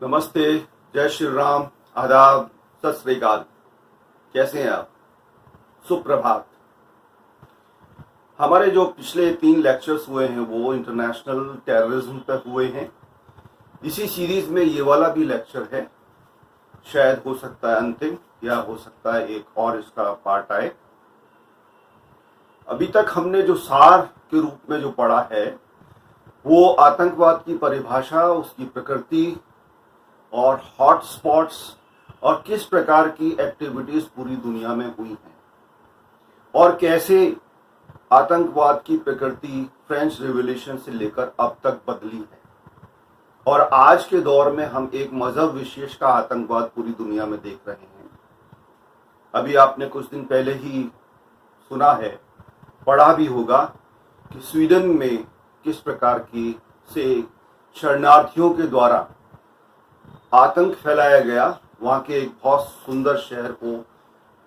नमस्ते, जय श्री राम, आदाब, सत श्री अकाल। कैसे हैं आप? सुप्रभात। हमारे जो पिछले 3 लेक्चर्स हुए हैं वो इंटरनेशनल टेररिज्म पर हुए हैं। इसी सीरीज में ये वाला भी लेक्चर है, शायद हो सकता है अंतिम या हो सकता है एक और इसका पार्ट आए। अभी तक हमने जो सार के रूप में जो पढ़ा है वो आतंकवाद की परिभाषा, उसकी प्रकृति और हॉटस्पॉट्स और किस प्रकार की एक्टिविटीज पूरी दुनिया में हुई हैं और कैसे आतंकवाद की प्रकृति फ्रेंच रिवॉल्यूशन से लेकर अब तक बदली है। और आज के दौर में हम एक मजहब विशेष का आतंकवाद पूरी दुनिया में देख रहे हैं। अभी आपने कुछ दिन पहले ही सुना है, पढ़ा भी होगा कि स्वीडन में किस प्रकार की से शरणार्थियों के द्वारा आतंक फैलाया गया। वहां के एक बहुत सुंदर शहर को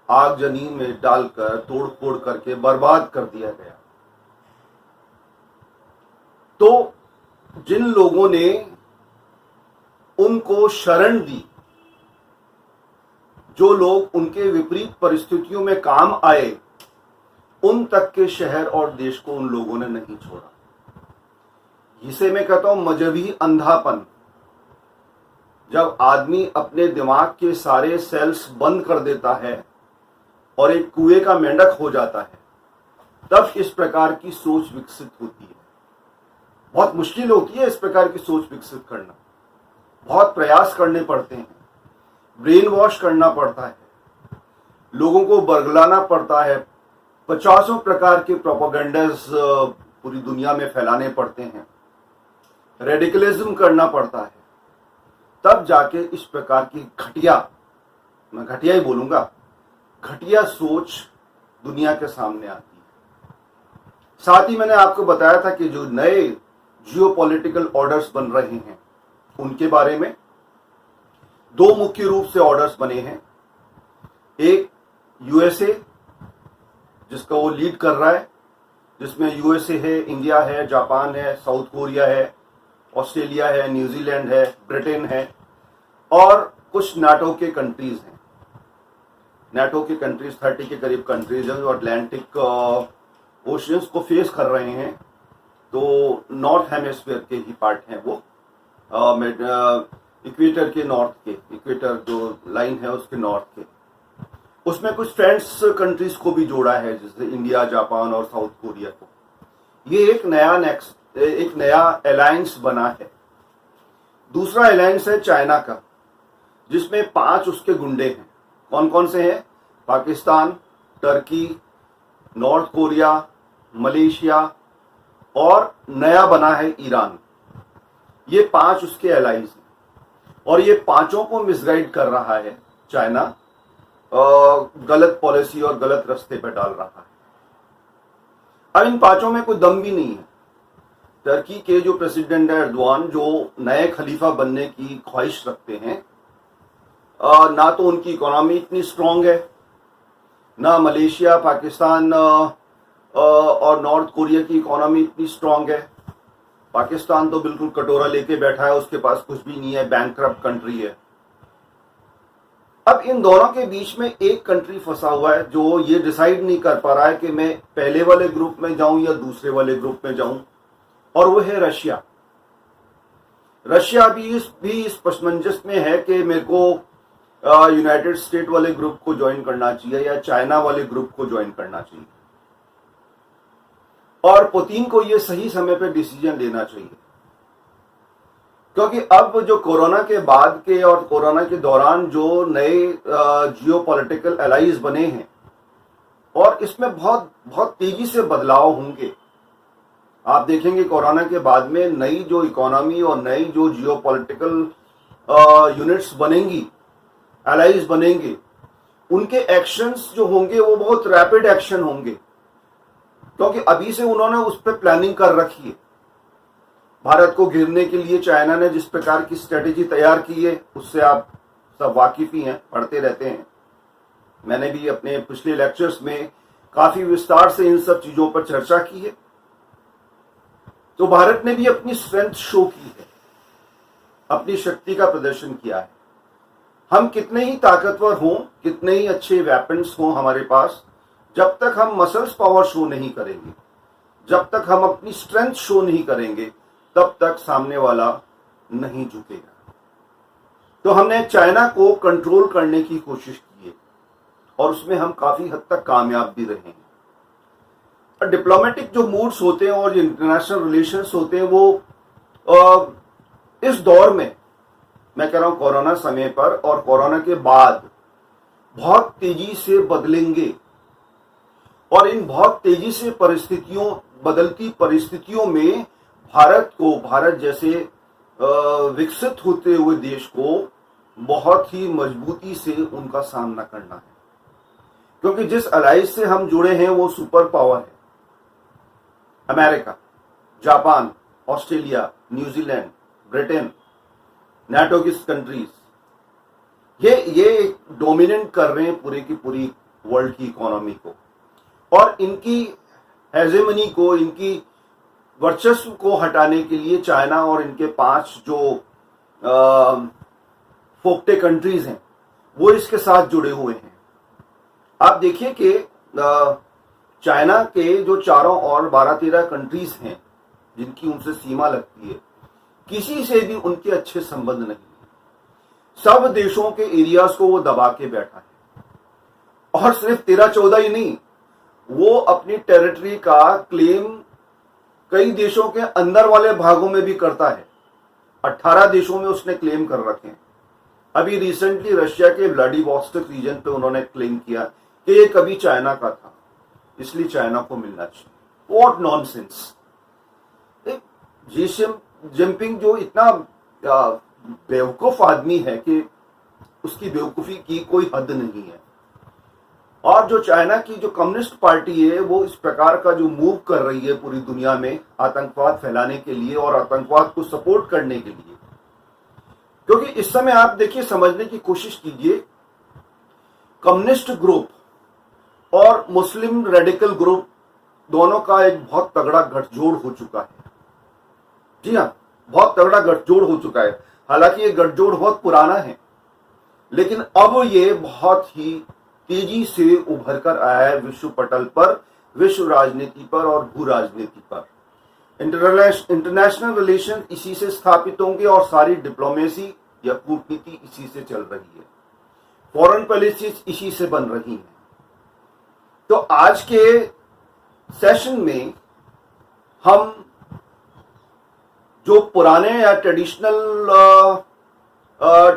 आगजनी में डालकर तोड़ फोड़ करके बर्बाद कर दिया गया। तो जिन लोगों ने उनको शरण दी, जो लोग उनके विपरीत परिस्थितियों में काम आए, उन तक के शहर और देश को उन लोगों ने नहीं छोड़ा। इसे मैं कहता हूं मजहबी अंधापन। जब आदमी अपने दिमाग के सारे सेल्स बंद कर देता है और एक कुएं का मेंढक हो जाता है, तब इस प्रकार की सोच विकसित होती है। बहुत मुश्किल होती है इस प्रकार की सोच विकसित करना, बहुत प्रयास करने पड़ते हैं, ब्रेन वॉश करना पड़ता है, लोगों को बरगलाना पड़ता है, 50 प्रकार के प्रोपेगेंडास पूरी दुनिया में फैलाने पड़ते हैं, रेडिकलिज्म करना पड़ता है, तब जाके इस प्रकार की घटिया, मैं घटिया ही बोलूंगा, घटिया सोच दुनिया के सामने आती है। साथ ही मैंने आपको बताया था कि जो नए जियोपॉलिटिकल ऑर्डर्स बन रहे हैं उनके बारे में। 2 मुख्य रूप से ऑर्डर्स बने हैं। एक यूएसए, जिसका वो लीड कर रहा है, जिसमें यूएसए है, इंडिया है, जापान है, साउथ कोरिया है, ऑस्ट्रेलिया है, न्यूजीलैंड है, ब्रिटेन है और कुछ नाटो के कंट्रीज हैं। नाटो के कंट्रीज 30 के करीब कंट्रीज हैं जो अटलांटिक ओशियंस को फेस कर रहे हैं। तो नॉर्थ हेमिस्फीयर के ही पार्ट हैं वो, इक्वेटर के नॉर्थ के, इक्वेटर जो लाइन है उसके नॉर्थ के। उसमें कुछ फ्रेंड्स कंट्रीज को भी जोड़ा है, जैसे इंडिया, जापान और साउथ कोरिया को। ये एक नया अलायंस बना है। दूसरा अलायंस है चाइना का, जिसमें 5 उसके गुंडे हैं। कौन कौन से हैं? Pakistan, Turkey, north Korea, Malaysia और नया बना है ईरान। ये 5 उसके एलाइज हैं और ये 5 को मिसगाइड कर रहा है चाइना, गलत पॉलिसी और गलत रास्ते पर डाल रहा है। अब इन 5 में कोई दम भी नहीं है। टर्की के जो प्रेसिडेंट है एर्दोआन, जो नए खलीफा बनने की ख्वाहिश रखते हैं, ना तो उनकी इकोनॉमी इतनी स्ट्रांग है, ना मलेशिया, पाकिस्तान और नॉर्थ कोरिया की इकोनॉमी इतनी स्ट्रांग है। पाकिस्तान तो बिल्कुल कटोरा लेके बैठा है, उसके पास कुछ भी नहीं है, बैंकक्रप्ट कंट्री है। अब इन दोनों के बीच में एक कंट्री फंसा हुआ है जो ये डिसाइड नहीं कर पा रहा है कि मैं पहले वाले ग्रुप में जाऊं या दूसरे वाले ग्रुप में जाऊं, और वो है रशिया। रशिया भी इस पसमंजस में है कि मेरे को यूनाइटेड स्टेट वाले ग्रुप को ज्वाइन करना चाहिए या चाइना वाले ग्रुप को ज्वाइन करना चाहिए। और पुतिन को ये सही समय पे डिसीजन लेना चाहिए, क्योंकि अब जो कोरोना के बाद के और कोरोना के दौरान जो नए जियोपॉलिटिकल अलाइज बने हैं, और इसमें बहुत बहुत तेजी से बदलाव होंगे। आप देखेंगे कोरोना के बाद में नई जो इकोनॉमी और नई जो जियोपॉलिटिकल यूनिट्स बनेंगी, एलाइज बनेंगे, उनके एक्शंस जो होंगे वो बहुत रैपिड एक्शन होंगे, क्योंकि अभी से उन्होंने उस पर प्लानिंग कर रखी है। भारत को घेरने के लिए चाइना ने जिस प्रकार की स्ट्रेटेजी तैयार की है, उससे आप सब वाकिफ ही हैं, पढ़ते रहते हैं। मैंने भी अपने पिछले लेक्चर्स में काफी विस्तार से इन सब चीजों पर चर्चा की है। तो भारत ने भी अपनी स्ट्रेंथ शो की है। अपनी शक्ति का प्रदर्शन किया है। हम कितने ही ताकतवर हों, कितने ही अच्छे वेपन्स हों हमारे पास, जब तक हम मसल्स पावर शो नहीं करेंगे, जब तक हम अपनी स्ट्रेंथ शो नहीं करेंगे, तब तक सामने वाला नहीं झुकेगा। तो हमने चाइना को कंट्रोल करने की कोशिश की है और उसमें हम काफी हद तक कामयाब भी रहे हैं। डिप्लोमेटिक जो मूड्स होते हैं और इंटरनेशनल रिलेशंस होते हैं, वो इस दौर में, मैं कह रहा हूं कोरोना समय पर और कोरोना के बाद, बहुत तेजी से बदलेंगे। और इन बहुत तेजी से बदलती परिस्थितियों में भारत जैसे विकसित होते हुए देश को बहुत ही मजबूती से उनका सामना करना है, क्योंकि जिस अलायंस से हम जुड़े हैं वो सुपर पावर है। America, Japan, Australia, New Zealand, Britain, NATO की कंट्रीज, ये डोमिनेट कर रहे हैं पूरे की पूरी वर्ल्ड की इकोनॉमी को, और इनकी हेजेमनी को, इनकी वर्चस्व को हटाने के लिए चाइना और इनके 5 जो फोक्टे कंट्रीज हैं वो इसके साथ जुड़े हुए हैं। आप देखिए कि चाइना के जो चारों और 12-13 कंट्रीज हैं जिनकी उनसे सीमा लगती है, किसी से भी उनके अच्छे संबंध नहीं। सब देशों के एरियाज को वो दबा के बैठा है, और सिर्फ 13-14 ही नहीं, वो अपनी टेरिटरी का क्लेम कई देशों के अंदर वाले भागों में भी करता है। 18 देशों में उसने क्लेम कर रखे हैं। अभी रिसेंटली रशिया के व्लादिवोस्टोक रीजन पे उन्होंने क्लेम किया कि ये कभी चाइना का था, इसलिए चाइना को मिलना चाहिए। What nonsense. जिनपिंग जो इतना बेवकूफ आदमी है कि उसकी बेवकूफी की कोई हद नहीं है। और जो चाइना की जो कम्युनिस्ट पार्टी है वो इस प्रकार का जो मूव कर रही है पूरी दुनिया में आतंकवाद फैलाने के लिए और आतंकवाद को सपोर्ट करने के लिए, क्योंकि इस समय आप देखिए, समझने की कोशिश कीजिए, कम्युनिस्ट ग्रुप और मुस्लिम रेडिकल ग्रुप दोनों का एक बहुत तगड़ा गठजोड़ हो चुका है। जी हाँ, बहुत तगड़ा गठजोड़ हो चुका है। हालांकि ये गठजोड़ बहुत पुराना है, लेकिन अब ये बहुत ही तेजी से उभर कर आया है विश्व पटल पर, विश्व राजनीति पर और भू राजनीति पर। इंटरनेशनल रिलेशन इसी से स्थापित होंगे और सारी डिप्लोमेसी या कूटनीति इसी से चल रही है, फॉरेन पॉलिसी इसी से बन रही है। तो आज के सेशन में हम जो पुराने या ट्रेडिशनल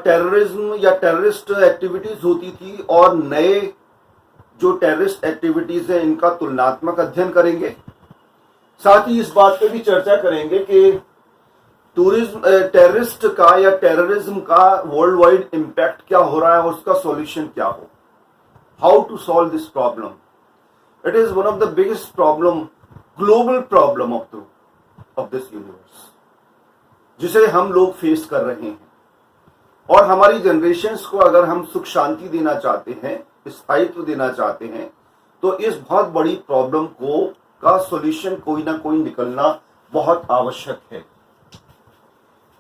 टेररिज्म या टेररिस्ट एक्टिविटीज होती थी और नए जो टेररिस्ट एक्टिविटीज हैं, इनका तुलनात्मक अध्ययन करेंगे। साथ ही इस बात पे भी चर्चा करेंगे कि टेररिस्ट का या टेररिज्म का वर्ल्ड वाइड इम्पैक्ट क्या हो रहा है और उसका सॉल्यूशन क्या हो, how to solve this problem. It is one of the biggest problem, global problem of this universe, जिसे हम लोग फेस कर रहे हैं। और हमारी जनरेशन्स को अगर हम सुख शांति देना चाहते हैं, स्थायित्व देना चाहते हैं, तो इस बहुत बड़ी प्रॉब्लम का सॉल्यूशन कोई ना कोई निकलना बहुत आवश्यक है।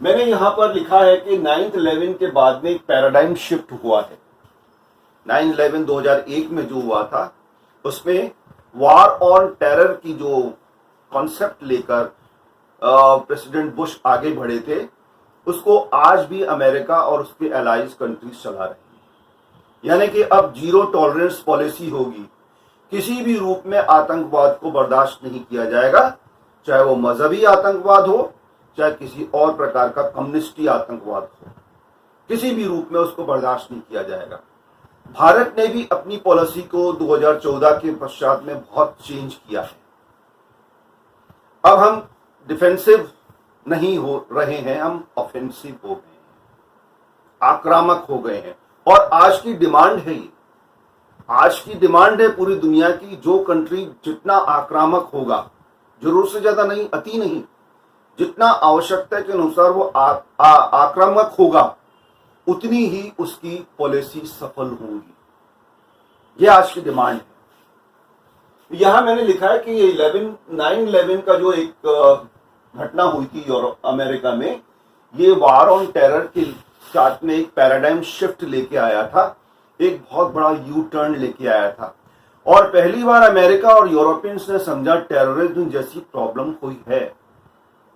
मैंने यहां पर लिखा है कि 9/11 के बाद में एक पैराडाइम शिफ्ट हुआ है। 9/11 2001 में जो हुआ था, उसमें वार ऑन टेरर की जो कॉन्सेप्ट लेकर प्रेसिडेंट बुश आगे बढ़े थे, उसको आज भी अमेरिका और उसके एलाइज कंट्रीज चला रही हैं। यानी कि अब जीरो टॉलरेंस पॉलिसी होगी, किसी भी रूप में आतंकवाद को बर्दाश्त नहीं किया जाएगा, चाहे वो मजहबी आतंकवाद हो, चाहे किसी और प्रकार का कम्युनिस्टी आतंकवाद हो, किसी भी रूप में उसको बर्दाश्त नहीं किया जाएगा। भारत ने भी अपनी पॉलिसी को 2014 के पश्चात में बहुत चेंज किया है। अब हम डिफेंसिव नहीं हो रहे हैं, हम ऑफेंसिव हो गए हैं, आक्रामक हो गए हैं। और आज की डिमांड है, ये आज की डिमांड है पूरी दुनिया की, जो कंट्री जितना आक्रामक होगा, जरूर से ज्यादा नहीं, अति नहीं, जितना आवश्यकता के अनुसार वो आक्रामक होगा, उतनी ही उसकी पॉलिसी सफल होगी। ये आज की डिमांड है। यहां मैंने लिखा है कि ये 9/11 का जो एक घटना हुई थी यूरोप अमेरिका में, ये वार ऑन टेरर के साथ में एक पैराडाइम शिफ्ट लेके आया था, एक बहुत बड़ा यू टर्न लेके आया था। और पहली बार अमेरिका और यूरोपियंस ने समझा टेररिज्म जैसी प्रॉब्लम कोई है।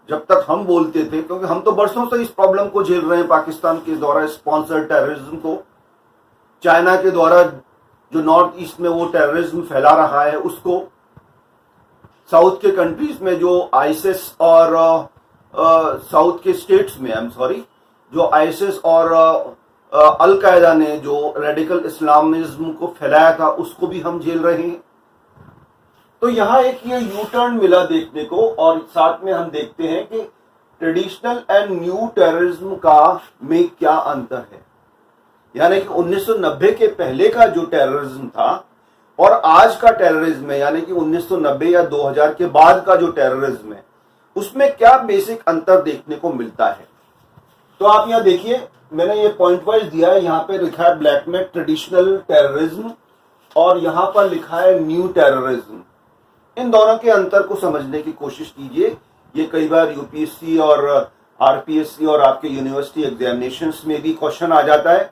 जब तक हम बोलते थे, क्योंकि हम तो बरसों से इस प्रॉब्लम को झेल रहे हैं, पाकिस्तान के द्वारा स्पॉन्सर्ड टेररिज्म को, चाइना के द्वारा जो नॉर्थ ईस्ट में वो टेररिज्म फैला रहा है उसको, साउथ के कंट्रीज में जो आईसिस और साउथ के स्टेट्स में जो आईसिस और अल-कायदा ने जो रेडिकल इस्लामिज्म को फैलाया था उसको भी हम झेल रहे हैं। तो यहां एक ये यू टर्न मिला देखने को, और साथ में हम देखते हैं कि ट्रेडिशनल एंड न्यू टेररिज्म का में क्या अंतर है। यानी कि 1990 के पहले का जो टेररिज्म था और आज का टेररिज्म है, यानी कि 1990 या 2000 के बाद का जो टेररिज्म है, उसमें क्या बेसिक अंतर देखने को मिलता है। तो आप यहां देखिए, मैंने ये पॉइंट वाइज दिया है, यहाँ पे लिखा है ब्लैक में ट्रेडिशनल टेररिज्म और यहाँ पर लिखा है न्यू टेररिज्म। इन दोनों के अंतर को समझने की कोशिश कीजिए। ये कई बार यूपीएससी और आरपीएससी और आपके यूनिवर्सिटी एग्जामिनेशंस में भी क्वेश्चन आ जाता है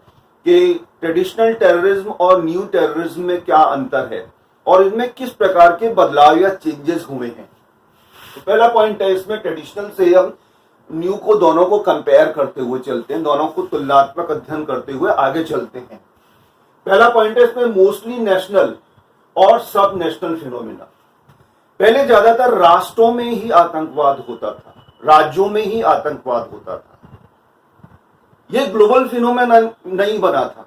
कि ट्रेडिशनल टेररिज्म और न्यू टेररिज्म में क्या अंतर है और इनमें किस प्रकार के बदलाव या चेंजेस हुए हैं। तो पहला पॉइंट है, इसमें ट्रेडिशनल से हम न्यू को दोनों को कंपेयर करते हुए चलते हैं, दोनों को तुलनात्मक अध्ययन करते हुए आगे चलते हैं। पहला पॉइंट है, इसमें मोस्टली नेशनल और सब नेशनल फिनोमिना। पहले ज्यादातर राष्ट्रों में ही आतंकवाद होता था, राज्यों में ही आतंकवाद होता था, ये ग्लोबल फिनोमेना नहीं बना था,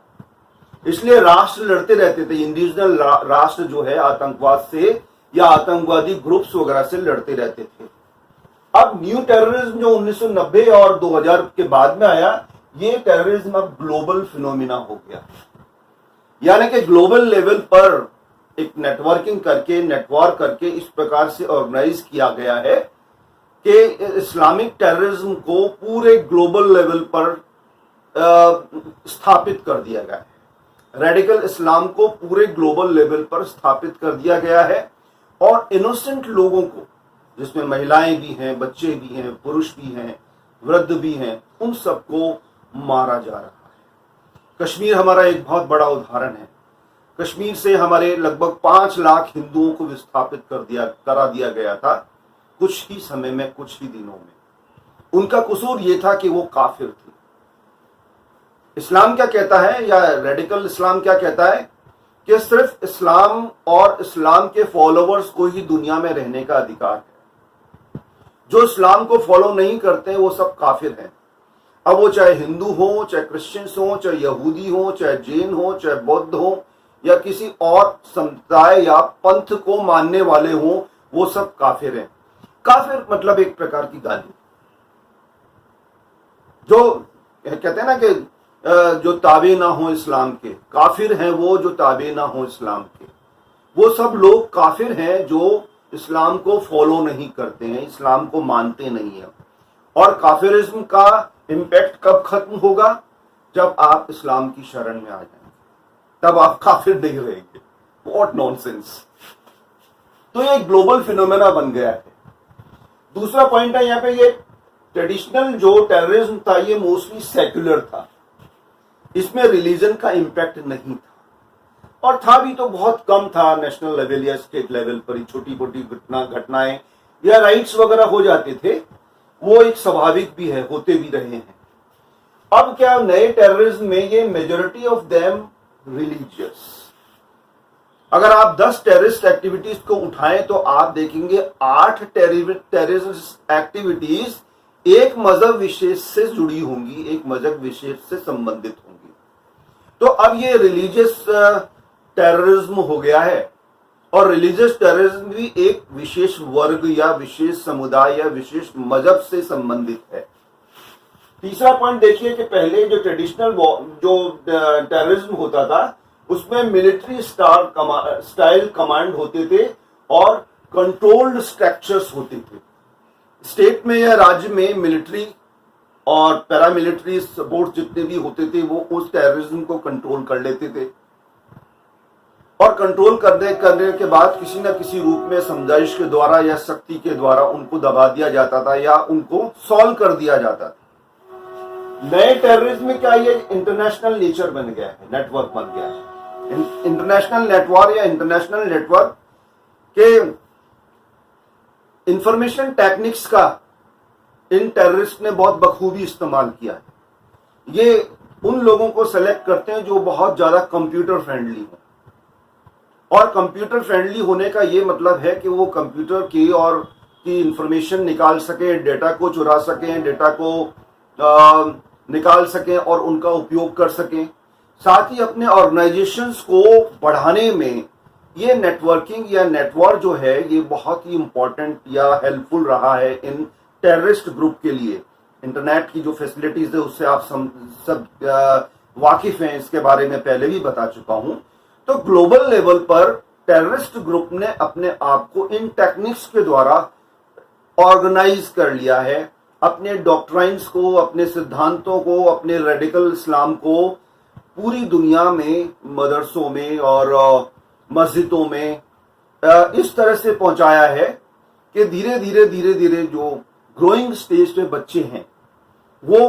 इसलिए राष्ट्र लड़ते रहते थे। इंडिविजुअल राष्ट्र जो है आतंकवाद से या आतंकवादी ग्रुप्स वगैरह से लड़ते रहते थे। अब न्यू टेररिज्म जो 1990 और 2000 के बाद में आया, ये टेररिज्म अब ग्लोबल फिनोमिना हो गया। यानी कि ग्लोबल लेवल पर एक नेटवर्किंग करके, नेटवर्क करके इस प्रकार से ऑर्गेनाइज किया गया है कि इस्लामिक टेररिज्म को पूरे ग्लोबल लेवल पर स्थापित कर दिया गया है। रेडिकल इस्लाम को पूरे ग्लोबल लेवल पर स्थापित कर दिया गया है और इनोसेंट लोगों को, जिसमें महिलाएं भी हैं, बच्चे भी हैं, पुरुष भी हैं, वृद्ध भी हैं, उन सबको मारा जा रहा है। कश्मीर हमारा एक बहुत बड़ा उदाहरण है। कश्मीर से हमारे लगभग 5 लाख हिंदुओं को विस्थापित करा दिया गया था कुछ ही समय में, कुछ ही दिनों में। उनका कसूर यह था कि वो काफिर थे। इस्लाम क्या कहता है, या रेडिकल इस्लाम क्या कहता है कि सिर्फ इस्लाम और इस्लाम के फॉलोवर्स को ही दुनिया में रहने का अधिकार है। जो इस्लाम को फॉलो नहीं करते हैं वो सब काफिर हैं। अब वो चाहे हिंदू हो, चाहे क्रिश्चियंस हो, चाहे यहूदी हो, चाहे जैन हो, चाहे बौद्ध हो, या किसी और समुदाय या पंथ को मानने वाले हो, वो सब काफिर हैं। काफिर मतलब एक प्रकार की गाली। जो कहते हैं ना कि जो ताबे ना हो इस्लाम के, काफिर हैं वो जो ताबे ना हो इस्लाम के। वो सब लोग काफिर हैं जो इस्लाम को फॉलो नहीं करते हैं, इस्लाम को मानते नहीं है। और काफिरिज्म का इम्पैक्ट कब खत्म होगा, जब आप इस्लाम की शरण में आ जाएंगे, तब आप काफिर नहीं रहेंगे। What nonsense. तो ये ग्लोबल फिनोमेना बन गया है। दूसरा पॉइंट है यहाँ पे, ये ट्रेडिशनल जो टेररिज्म था ये मोस्टली सेक्युलर था, इसमें रिलीजन का इम्पैक्ट नहीं था, और था भी तो बहुत कम था। नेशनल लेवल या स्टेट लेवल पर ही छोटी मोटी घटनाएं या राइट्स वगैरह हो जाते थे, वो एक स्वाभाविक भी है, होते भी रहे हैं। अब क्या नए टेररिज्म में ये मेजॉरिटी ऑफ देम रिलीजियस। अगर आप 10 टेररिस्ट एक्टिविटीज को उठाएं तो आप देखेंगे 8 टेररिस्ट एक्टिविटीज एक मजहब विशेष से जुड़ी होंगी, एक मजहब विशेष से संबंधित होंगी। तो अब ये रिलीजियस टेररिज्म हो गया है, और रिलीजियस टेररिज्म भी एक विशेष वर्ग या विशेष समुदाय या विशेष मजहब से संबंधित है। तीसरा पॉइंट देखिए कि पहले जो ट्रेडिशनल जो टेररिज्म होता था उसमें मिलिट्री स्टाइल कमांड होते थे और कंट्रोल्ड स्ट्रक्चर्स होते थे। स्टेट में या राज्य में मिलिट्री और पैरामिलिट्री सपोर्ट जितने भी होते थे वो उस टेररिज्म को कंट्रोल कर लेते थे, और कंट्रोल करने के बाद किसी न किसी रूप में समझाइश के द्वारा या शक्ति के द्वारा उनको दबा दिया जाता था या उनको सॉल्व कर दिया जाता था। नए टेररिज्म में क्या ये इंटरनेशनल नेचर बन गया है, नेटवर्क बन गया है। इंटरनेशनल नेटवर्क या इंटरनेशनल नेटवर्क के इंफॉर्मेशन टेक्निक्स का इन टेररिस्ट ने बहुत बखूबी इस्तेमाल किया है। ये उन लोगों को सेलेक्ट करते हैं जो बहुत ज्यादा कंप्यूटर फ्रेंडली हो, और कंप्यूटर फ्रेंडली होने का ये मतलब है कि वो कंप्यूटर की इंफॉर्मेशन निकाल सकें, डेटा को चुरा सकें, डेटा को निकाल सकें और उनका उपयोग कर सकें। साथ ही अपने ऑर्गेनाइजेशंस को बढ़ाने में ये नेटवर्किंग या नेटवर्क जो है ये बहुत ही इंपॉर्टेंट या हेल्पफुल रहा है इन टेररिस्ट ग्रुप के लिए। इंटरनेट की जो फैसिलिटीज है उससे आप सब वाकिफ हैं, इसके बारे में पहले भी बता चुका हूं। तो ग्लोबल लेवल पर टेररिस्ट ग्रुप ने अपने आप को इन टेक्निक्स के द्वारा ऑर्गेनाइज कर लिया है, अपने डॉक्ट्राइन्स को, अपने सिद्धांतों को, अपने रेडिकल इस्लाम को पूरी दुनिया में मदरसों में और मस्जिदों में इस तरह से पहुंचाया है कि धीरे धीरे जो ग्रोइंग स्टेज पे बच्चे हैं वो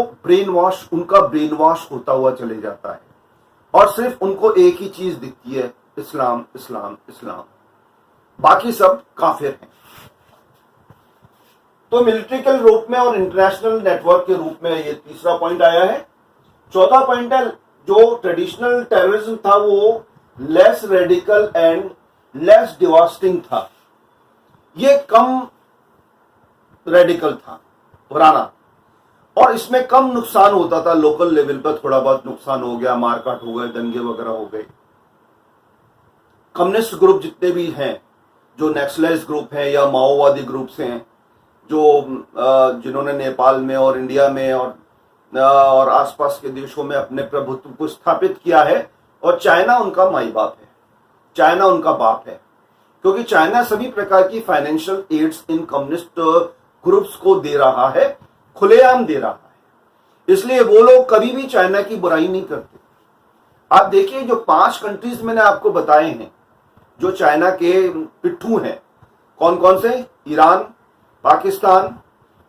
उनका ब्रेन वॉश होता हुआ चले जाता है और सिर्फ उनको एक ही चीज दिखती है, इस्लाम इस्लाम इस्लाम, बाकी सब काफिर हैं। तो मिलिट्रिकल रूप में और इंटरनेशनल नेटवर्क के रूप में ये तीसरा पॉइंट आया है। चौथा पॉइंट है जो ट्रेडिशनल टेररिज्म था वो less radical and less devastating था। ये कम रेडिकल था पुराना, और इसमें कम नुकसान होता था। लोकल लेवल पर थोड़ा बहुत नुकसान हो गया, मारकाट हो गए, दंगे वगैरह हो गए। कम्युनिस्ट ग्रुप जितने भी हैं, जो नक्सलाइज ग्रुप हैं या माओवादी ग्रुप्स हैं, जो जिन्होंने नेपाल में और इंडिया में और आसपास के देशों में अपने प्रभुत्व को स्थापित किया है, और चाइना उनका माई बाप है, चाइना उनका बाप है, क्योंकि चाइना सभी प्रकार की फाइनेंशियल एड्स इन कम्युनिस्ट ग्रुप्स को दे रहा है, खुलेआम दे रहा है। इसलिए वो लोग कभी भी चाइना की बुराई नहीं करते। आप देखिए जो 5 कंट्रीज मैंने आपको बताए हैं जो चाइना के पिट्ठू हैं, कौन कौन से? ईरान, पाकिस्तान,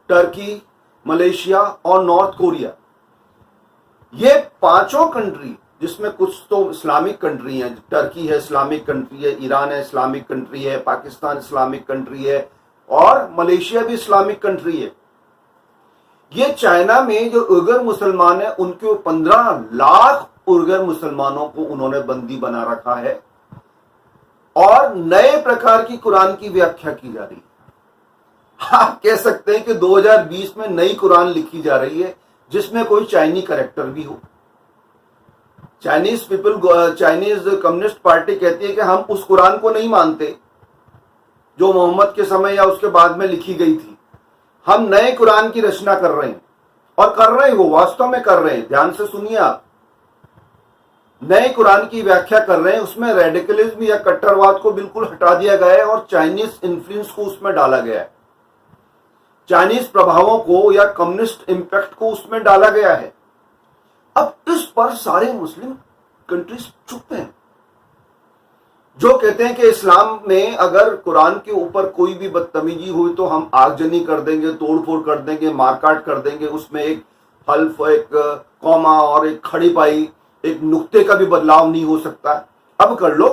टर्की, मलेशिया और नॉर्थ कोरिया। ये पांचों कंट्री, जिसमें कुछ तो इस्लामिक कंट्री है, टर्की है इस्लामिक कंट्री है, ईरान है इस्लामिक कंट्री है, पाकिस्तान इस्लामिक कंट्री है और मलेशिया भी इस्लामिक कंट्री है। ये चाइना में जो उइगर मुसलमान है उनके 15 लाख उइगर मुसलमानों को उन्होंने बंदी बना रखा है और नए प्रकार की कुरान की व्याख्या की जा रही है। आप कह सकते हैं कि 2020 में नई कुरान लिखी जा रही है जिसमें कोई चाइनी कैरेक्टर भी हो। चाइनीज कम्युनिस्ट पार्टी कहती है कि हम उस कुरान को नहीं मानते जो मोहम्मद के समय या उसके बाद में लिखी गई थी। हम नए कुरान की रचना कर रहे हैं, और कर रहे हैं, वो वास्तव में कर रहे हैं। ध्यान से सुनिए आप, नए कुरान की व्याख्या कर रहे हैं। उसमें रेडिकलिज्म या कट्टरवाद को बिल्कुल हटा दिया गया है और चाइनीज इन्फ्लुएंस को उसमें डाला गया है, चाइनीज प्रभावों को या कम्युनिस्ट इंपैक्ट को उसमें डाला गया है। अब इस पर सारे मुस्लिम कंट्रीज चुप हैं, जो कहते हैं कि इस्लाम में अगर कुरान के ऊपर कोई भी बदतमीजी हुई तो हम आगजनी कर देंगे, तोड़फोड़ कर देंगे, मारकाट कर देंगे। उसमें एक हल्फ, एक कौमा और एक खड़ी पाई, एक नुक्ते का भी बदलाव नहीं हो सकता। अब कर लो,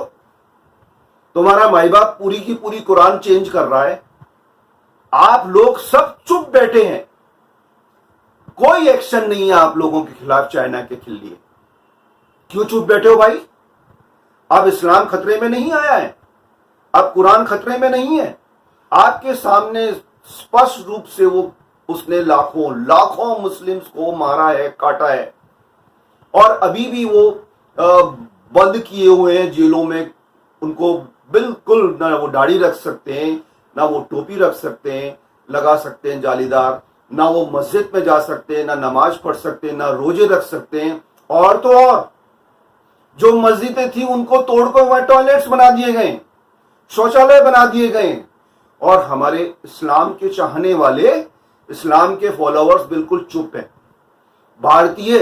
तुम्हारा माई बाप पूरी की पूरी कुरान चेंज कर रहा है, आप लोग सब चुप बैठे हैं, कोई एक्शन नहीं है आप लोगों के खिलाफ चाइना के लिए। क्यों चुप बैठे हो भाई? अब इस्लाम खतरे में नहीं आया है, अब कुरान खतरे में नहीं है। आपके सामने स्पष्ट रूप से उसने लाखों मुस्लिम्स को मारा है, काटा है, और अभी भी वो बंद किए हुए हैं जेलों में। उनको बिल्कुल ना वो दाढ़ी रख सकते हैं, ना वो टोपी रख सकते हैं, लगा सकते हैं जालीदार, ना वो मस्जिद में जा सकते हैं, ना नमाज पढ़ सकते हैं, ना रोजे रख सकते हैं। और तो और जो मस्जिदें थी उनको तोड़कर वहां टॉयलेट्स बना दिए गए, शौचालय बना दिए गए। और हमारे इस्लाम के चाहने वाले, इस्लाम के फॉलोअर्स बिल्कुल चुप हैं। भारतीय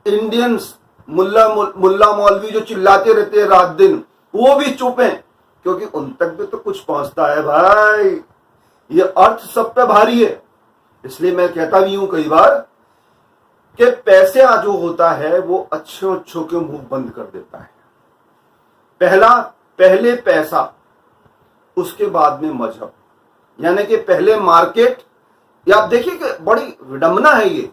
इंडियंस, मुल्ला मौलवी जो चिल्लाते रहते हैं रात दिन, वो भी चुप हैं, क्योंकि उन तक भी तो कुछ पहुंचता है भाई। ये अर्थ सब पे भारी है। इसलिए मैं कहता भी हूं कई बार कि पैसा जो होता है वो अच्छों अच्छों के मुंह बंद कर देता है। पहले पैसा, उसके बाद में मजहब, यानी कि पहले मार्केट। या आप देखिए कि बड़ी विडंबना है ये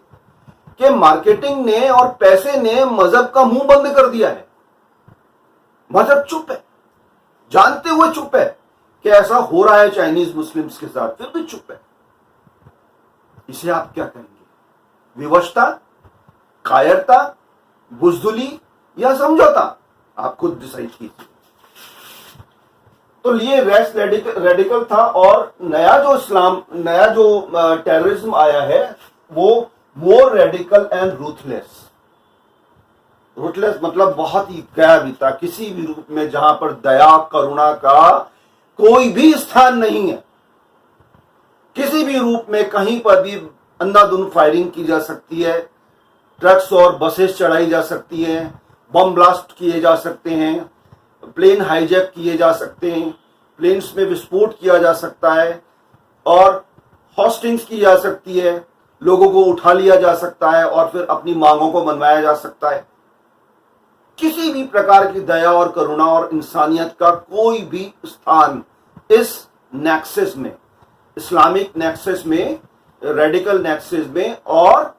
कि मार्केटिंग ने और पैसे ने मजहब का मुंह बंद कर दिया है। मजहब चुप है, जानते हुए चुप है कि ऐसा हो रहा है चाइनीज मुस्लिम्स के साथ, फिर भी चुप है। इसे आप क्या कहेंगे? विवशता, कायरता, बुजदुली या समझौता? आप खुद डिसाइड कीजिए। तो ये रेस रेडिकल था, और नया जो टेररिज्म आया है वो मोर रेडिकल एंड रूथलेस। रूथलेस मतलब बहुत ही गैरविता, किसी भी रूप में जहां पर दया करुणा का कोई भी स्थान नहीं है। किसी भी रूप में कहीं पर भी अंधाधुंध फायरिंग की जा सकती है, ट्रक्स और बसेस चढ़ाई जा सकती हैं, बम ब्लास्ट किए जा सकते हैं, प्लेन हाईजैक किए जा सकते हैं, प्लेन्स में विस्फोट किया जा सकता है, और हॉस्टिंग्स की जा सकती है, लोगों को उठा लिया जा सकता है और फिर अपनी मांगों को मनवाया जा सकता है। किसी भी प्रकार की दया और करुणा और इंसानियत का कोई भी स्थान इस नेक्सस में, इस्लामिक नेक्सस में, रेडिकल नेक्सस में और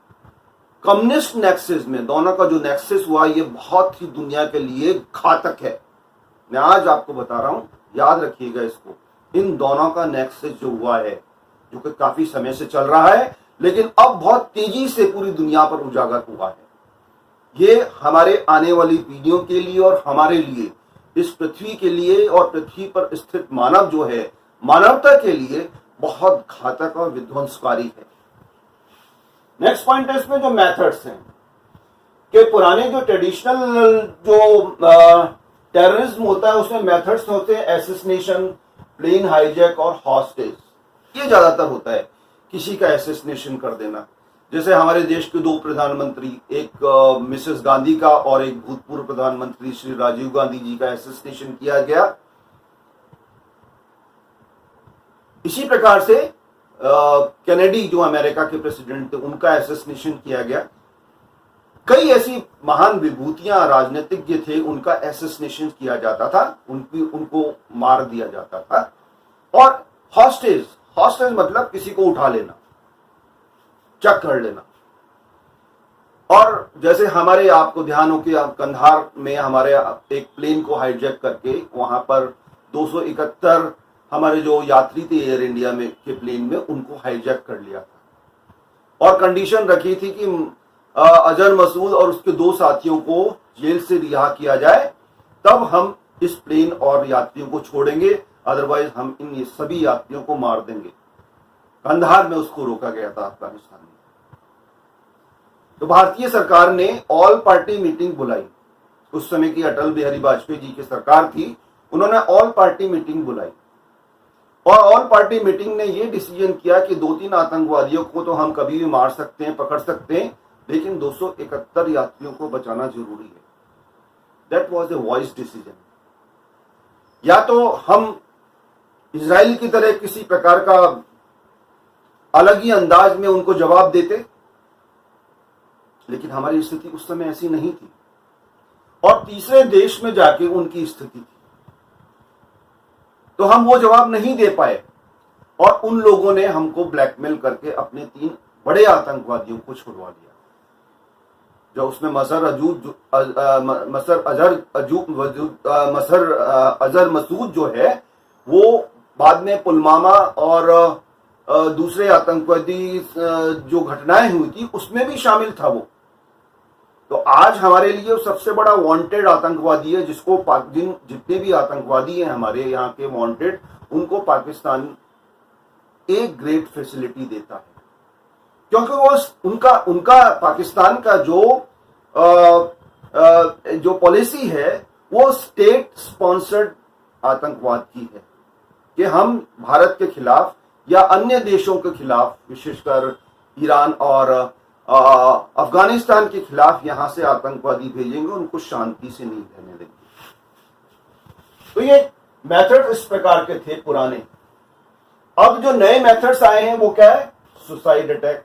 कम्युनिस्ट नेक्सस में, दोनों का जो नेक्सस हुआ ये बहुत ही दुनिया के लिए घातक है। मैं आज आपको बता रहा हूं, याद रखिएगा इसको। इन दोनों का नेक्सस जो हुआ है, जो कि काफी समय से चल रहा है लेकिन अब बहुत तेजी से पूरी दुनिया पर उजागर हुआ है, ये हमारे आने वाली पीढ़ियों के लिए और हमारे लिए, इस पृथ्वी के लिए और पृथ्वी पर स्थित मानव जो है, मानवता के लिए बहुत घातक और विध्वंसकारी है। नेक्स्ट पॉइंट है इसमें जो मेथड्स हैं कि पुराने जो ट्रेडिशनल जो टेररिज्म होता है उसमें मेथड्स होते हैं एसेसिनेशन, प्लेन हाईजैक और हॉस्टेज। ये ज्यादातर होता है, किसी का एसेसिनेशन कर देना। जैसे हमारे देश के दो प्रधानमंत्री, एक मिसेस गांधी का और एक भूतपूर्व प्रधानमंत्री श्री राजीव गांधी जी का एसेसिनेशन किया गया। इसी प्रकार से कैनेडी जो अमेरिका के प्रेसिडेंट थे उनका एसेसिनेशन किया गया। कई ऐसी महान विभूतियां, राजनीतिज्ञ थे, उनका एसेसिनेशन किया जाता था, उनको मार दिया जाता था। और हॉस्टेज मतलब किसी को उठा लेना, चेक कर लेना। और जैसे हमारे, आपको ध्यान हो कि कंधार में हमारे एक प्लेन को हाईजैक करके वहां पर 271 हमारे जो यात्री थे एयर इंडिया में के प्लेन में, उनको हाईजैक कर लिया था और कंडीशन रखी थी कि अजहर मसूद और उसके दो साथियों को जेल से रिहा किया जाए, तब हम इस प्लेन और यात्रियों को छोड़ेंगे, अदरवाइज हम इन सभी यात्रियों को मार देंगे। कंधार में उसको रोका गया था अफगानिस्तान में। तो भारतीय सरकार ने ऑल पार्टी मीटिंग बुलाई। उस समय की अटल बिहारी वाजपेयी जी की सरकार थी, उन्होंने ऑल पार्टी मीटिंग बुलाई और ऑल पार्टी मीटिंग ने यह डिसीजन किया कि 2-3 आतंकवादियों को तो हम कभी भी मार सकते हैं, पकड़ सकते हैं, लेकिन 271 यात्रियों को बचाना जरूरी है। That was a voice decision. या तो हम इजराइल की तरह किसी प्रकार का अलग ही अंदाज में उनको जवाब देते, लेकिन हमारी स्थिति उस समय ऐसी नहीं थी और तीसरे देश में जाके उनकी स्थिति थी, तो हम वो जवाब नहीं दे पाए और उन लोगों ने हमको ब्लैकमेल करके अपने 3 बड़े आतंकवादियों को छुड़वा दिया। जो उसमें मसर अजहर मसूद जो है, वो बाद में पुलवामा और दूसरे आतंकवादी जो घटनाएं हुई थी उसमें भी शामिल था वो। तो आज हमारे लिए सबसे बड़ा वांटेड आतंकवादी है, जिसको जितने भी आतंकवादी हैं हमारे यहाँ के वांटेड, उनको पाकिस्तान एक ग्रेट फैसिलिटी देता है, क्योंकि वो उनका पाकिस्तान का जो पॉलिसी है वो स्टेट स्पॉन्सर्ड आतंकवाद की है कि हम भारत के खिलाफ या अन्य देशों के खिलाफ, विशेषकर ईरान और अफगानिस्तान के खिलाफ यहां से आतंकवादी भेजेंगे, उनको शांति से नहीं रहने देंगे। तो ये मेथड इस प्रकार के थे पुराने। अब जो नए मेथड्स आए हैं वो क्या है? सुसाइड अटैक,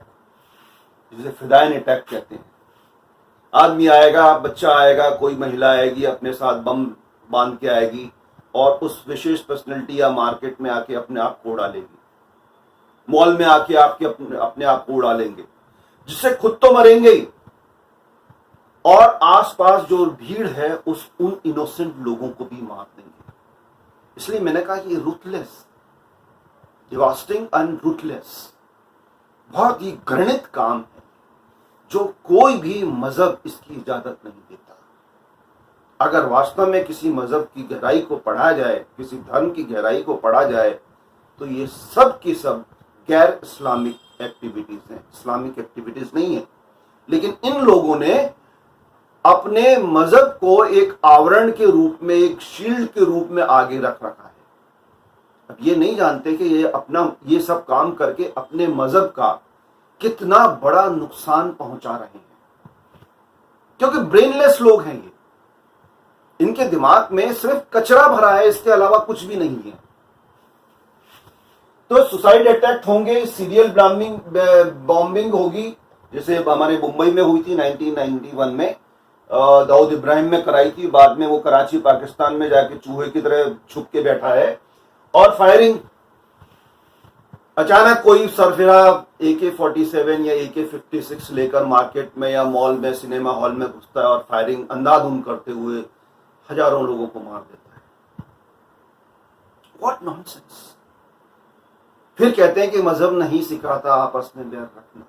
जिसे फिदायन अटैक कहते हैं। आदमी आएगा, बच्चा आएगा, कोई महिला आएगी, अपने साथ बम बांध के आएगी और उस विशेष पर्सनैलिटी या मार्केट में आके अपने आप को उड़ा लेगी, मॉल में आके आपके अपने आप को उड़ा लेंगे, जिससे खुद तो मरेंगे ही और आसपास जो भीड़ है उन इनोसेंट लोगों को भी मार देंगे। इसलिए मैंने कहा कि रूथलेस, डिवास्टिंग एंड रूथलेस बहुत ही घृणित काम है, जो कोई भी मजहब इसकी इजाजत नहीं देता। अगर वास्तव में किसी मजहब की गहराई को पढ़ा जाए, किसी धर्म की गहराई को पढ़ा जाए, तो ये सब की सब गैर इस्लामिक एक्टिविटीज हैं, इस्लामिक एक्टिविटीज नहीं है। लेकिन इन लोगों ने अपने मजहब को एक आवरण के रूप में, एक शील्ड के रूप में आगे रख रखा है। अब ये नहीं जानते कि ये सब काम करके अपने मजहब का कितना बड़ा नुकसान पहुंचा रहे हैं, क्योंकि ब्रेनलेस लोग हैं ये, इनके दिमाग में सिर्फ कचरा भरा है, इसके अलावा कुछ भी नहीं है। तो सुसाइड अटैक होंगे, सीरियल बॉम्बिंग होगी, जैसे हमारे मुंबई में हुई थी 1991 में, दाऊद इब्राहिम में कराई थी, बाद में वो कराची पाकिस्तान में जाके चूहे की तरह छुप के बैठा है। और फायरिंग, अचानक कोई सरफिरा AK-47 या AK-56 लेकर मार्केट में या मॉल में, सिनेमा हॉल में घुसता है और फायरिंग अंधाधुंध करते हुए हजारों लोगों को मार देता है। What nonsense. फिर कहते हैं कि मजहब नहीं सिखाता आपस में बैर रखना।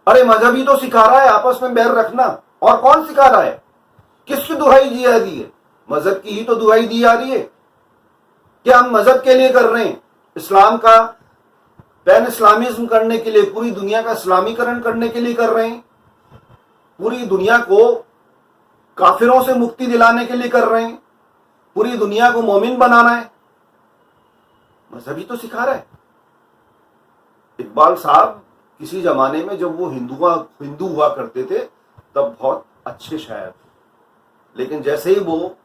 अरे मजहब ही तो सिखा रहा है आपस में बैर रखना, और कौन सिखा रहा है? किसकी दुहाई दी जा रही है? मजहब की ही तो दुहाई दी जा रही है। क्या हम मजहब के लिए कर रहे हैं? इस्लाम का पैन इस्लामिज्म करने के लिए, पूरी दुनिया का इस्लामीकरण करने के लिए कर रहे हैं, पूरी दुनिया को काफिरों से मुक्ति दिलाने के लिए कर रहे हैं, पूरी दुनिया को मोमिन बनाना है। मजहब ही तो सिखा रहा है। इकबाल साहब किसी जमाने में जब वो हिंदू हुआ करते थे तब बहुत अच्छे शायर थे, लेकिन जैसे ही वो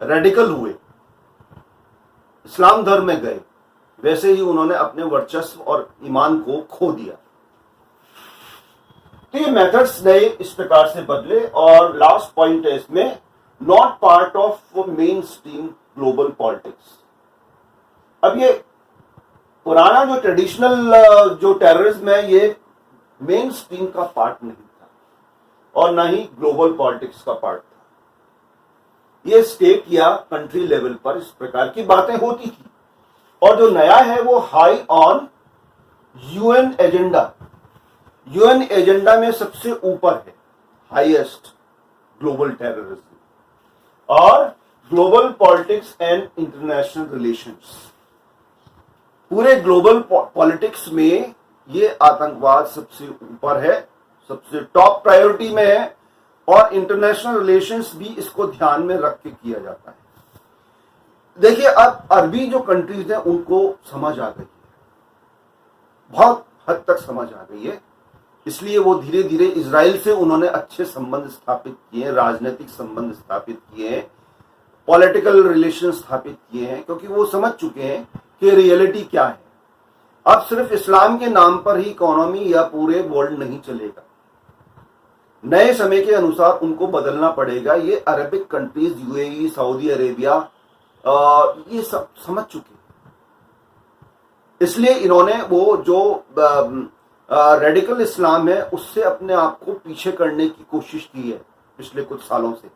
रेडिकल हुए, इस्लाम धर्म में गए, वैसे ही उन्होंने अपने वर्चस्व और ईमान को खो दिया। तो ये मेथड्स नए इस प्रकार से बदले। और लास्ट पॉइंट है इसमें, not part of main stream global politics. अब ये पुराना जो ट्रेडिशनल जो टेररिज्म है, ये मेन स्ट्रीम का पार्ट नहीं था और ना ही ग्लोबल पॉलिटिक्स का पार्ट था। ये स्टेट या कंट्री लेवल पर इस प्रकार की बातें होती थी। और जो नया है वो high on UN agenda. UN agenda में सबसे ऊपर है हाईएस्ट ग्लोबल टेररिज्म और global politics and international relations. पूरे ग्लोबल पॉलिटिक्स में ये आतंकवाद सबसे ऊपर है, सबसे टॉप प्रायोरिटी में है, और इंटरनेशनल रिलेशंस भी इसको ध्यान में रख के किया जाता है। देखिए, अब अरबी जो कंट्रीज हैं उनको समझ आ गई है, बहुत हद तक समझ आ गई है। इसलिए वो धीरे धीरे इजराइल से उन्होंने अच्छे संबंध स्थापित किए, राजनीतिक संबंध स्थापित किए हैं, पॉलिटिकल रिलेशन स्थापित किए हैं, क्योंकि वो समझ चुके हैं कि रियलिटी क्या है। अब सिर्फ इस्लाम के नाम पर ही इकोनॉमी या पूरे वर्ल्ड नहीं चलेगा, नए समय के अनुसार उनको बदलना पड़ेगा। ये Arabic countries, UAE, Saudi Arabia, ये सब समझ चुके हैं। इसलिए इन्होंने वो जो रेडिकल इस्लाम है उससे अपने आप को पीछे करने की कोशिश की है पिछले कुछ सालों से,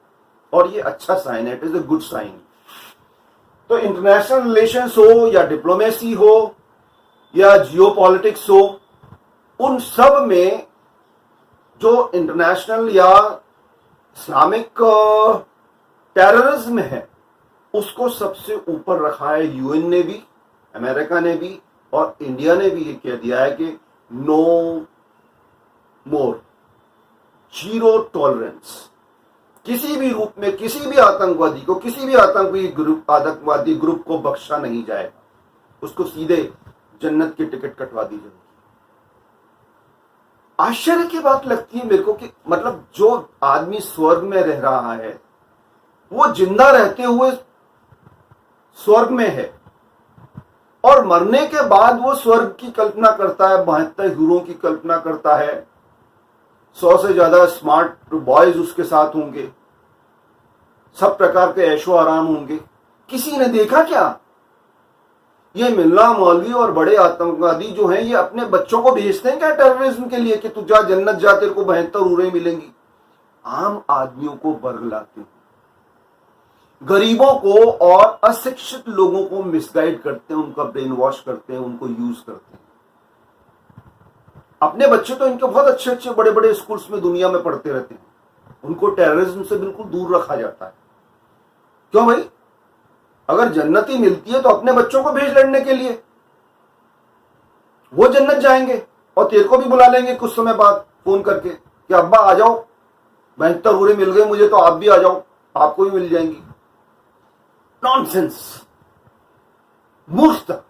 और ये अच्छा साइन है, it is a good sign. तो इंटरनेशनल रिलेशंस हो या डिप्लोमेसी हो या जियोपॉलिटिक्स हो, उन सब में जो इंटरनेशनल या इस्लामिक टेररिज्म है उसको सबसे ऊपर रखा है यूएन ने भी, अमेरिका ने भी, और इंडिया ने भी ये कह दिया है कि नो मोर, जीरो टॉलरेंस। किसी भी रूप में किसी भी आतंकवादी को, किसी भी आतंकवादी ग्रुप को बख्शा नहीं जाएगा, उसको सीधे जन्नत की टिकट कटवा दी जाएगी। आश्चर्य की बात लगती है मेरे को कि मतलब जो आदमी स्वर्ग में रह रहा है वो जिंदा रहते हुए स्वर्ग में है, और मरने के बाद वो स्वर्ग की कल्पना करता है, 72 हीरों की कल्पना करता है, 100 से ज्यादा स्मार्ट बॉयज उसके साथ होंगे, सब प्रकार के ऐशो आराम होंगे। किसी ने देखा क्या? ये मुल्ला मौलवी और बड़े आतंकवादी जो हैं, ये अपने बच्चों को भेजते हैं क्या टेररिज्म के लिए कि तू जा जन्नत जा, तेरे को 72 उरें मिलेंगी? आम आदमियों को बरगलाते हैं, गरीबों को और अशिक्षित लोगों को मिसगाइड करते हैं, उनका ब्रेन वॉश करते हैं, उनको यूज करते हैं। अपने बच्चे तो इनके बहुत अच्छे अच्छे बड़े बड़े स्कूल्स में दुनिया में पढ़ते रहते हैं, उनको टेररिज्म से बिल्कुल दूर रखा जाता है। क्यों भाई? अगर जन्नत ही मिलती है तो अपने बच्चों को भेज लड़ने के लिए, वो जन्नत जाएंगे और तेरे को भी बुला लेंगे कुछ समय बाद फोन करके कि अब्बा आ जाओ, 72 उरे मिल गए मुझे तो आप भी आ जाओ, आपको भी मिल जाएंगी। नॉनसेंस, मूर्खता।